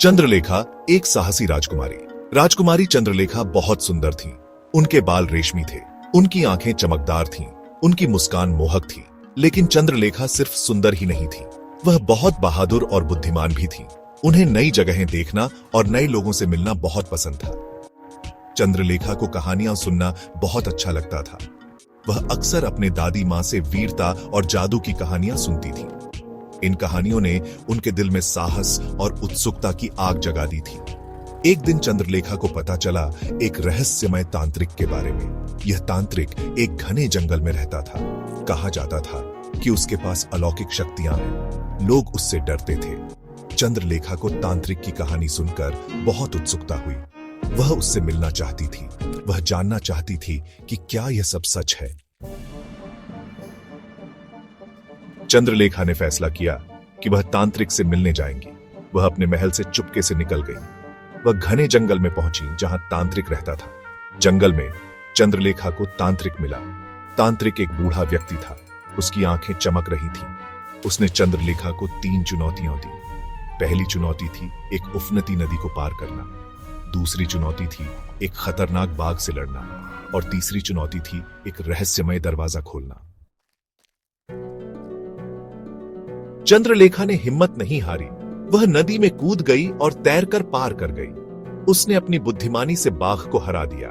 चंद्रलेखा एक साहसी राजकुमारी। राजकुमारी चंद्रलेखा बहुत सुंदर थी। उनके बाल रेशमी थे, उनकी आंखें चमकदार थीं, उनकी मुस्कान मोहक थी। लेकिन चंद्रलेखा सिर्फ सुंदर ही नहीं थी, वह बहुत बहादुर और बुद्धिमान भी थी। उन्हें नई जगहें देखना और नए लोगों से मिलना बहुत पसंद था। चंद्रलेखा को कहानियां सुनना बहुत अच्छा लगता था। वह अक्सर अपने दादी माँ से वीरता और जादू की कहानियां सुनती थी। इन कहानियों ने उनके दिल में साहस और उत्सुकता की आग जगा दी थी। एक दिन चंद्रलेखा को पता चला एक रहस्यमय तांत्रिक के बारे में। यह तांत्रिक एक घने जंगल में रहता था। कहा जाता था कि उसके पास अलौकिक शक्तियां हैं। लोग उससे डरते थे। चंद्रलेखा को तांत्रिक की कहानी सुनकर बहुत उत्सुकता हुई। वह उससे मिलना चाहती थी। वह जानना चाहती थी कि क्या यह सब सच है। चंद्रलेखा ने फैसला किया कि वह तांत्रिक से मिलने जाएंगी। वह अपने महल से चुपके से निकल गई। वह घने जंगल में पहुंची जहां तांत्रिक रहता था। जंगल में चंद्रलेखा को तांत्रिक मिला। तांत्रिक एक बूढ़ा व्यक्ति था। उसकी आंखें चमक रही थीं। उसने चंद्रलेखा को 3 चुनौतियां दी। पहली चुनौती थी एक उफनती नदी को पार करना। दूसरी चुनौती थी एक खतरनाक बाघ से लड़ना। और तीसरी चुनौती थी एक रहस्यमय दरवाजा खोलना। चंद्रलेखा ने हिम्मत नहीं हारी। वह नदी में कूद गई और तैरकर पार कर गई। उसने अपनी बुद्धिमानी से बाघ को हरा दिया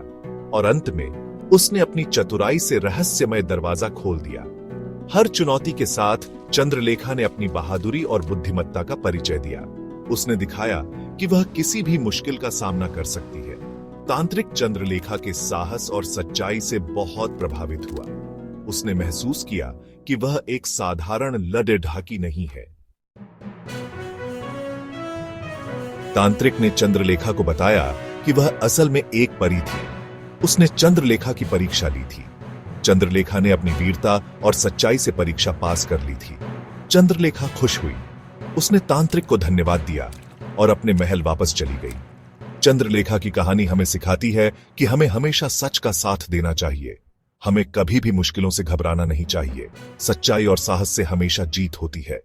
और अंत में उसने अपनी चतुराई से रहस्यमय दरवाजा खोल दिया। हर चुनौती के साथ चंद्रलेखा ने अपनी बहादुरी और बुद्धिमत्ता का परिचय दिया। उसने दिखाया कि वह किसी भी मुश्किल का सामना कर सकती है। तांत्रिक चंद्रलेखा के साहस और सच्चाई से बहुत प्रभावित हुआ। उसने महसूस किया कि वह एक साधारण लड़े-ढाकी नहीं है। तांत्रिक ने चंद्रलेखा को बताया कि वह असल में एक परी थी। उसने चंद्रलेखा की परीक्षा ली थी। चंद्रलेखा ने अपनी वीरता और सच्चाई से परीक्षा पास कर ली थी। चंद्रलेखा खुश हुई। उसने तांत्रिक को धन्यवाद दिया और अपने महल वापस चली गई। चंद्रलेखा की कहानी हमें सिखाती है कि हमें हमेशा सच का साथ देना चाहिए। हमें कभी भी मुश्किलों से घबराना नहीं चाहिए। सच्चाई और साहस से हमेशा जीत होती है।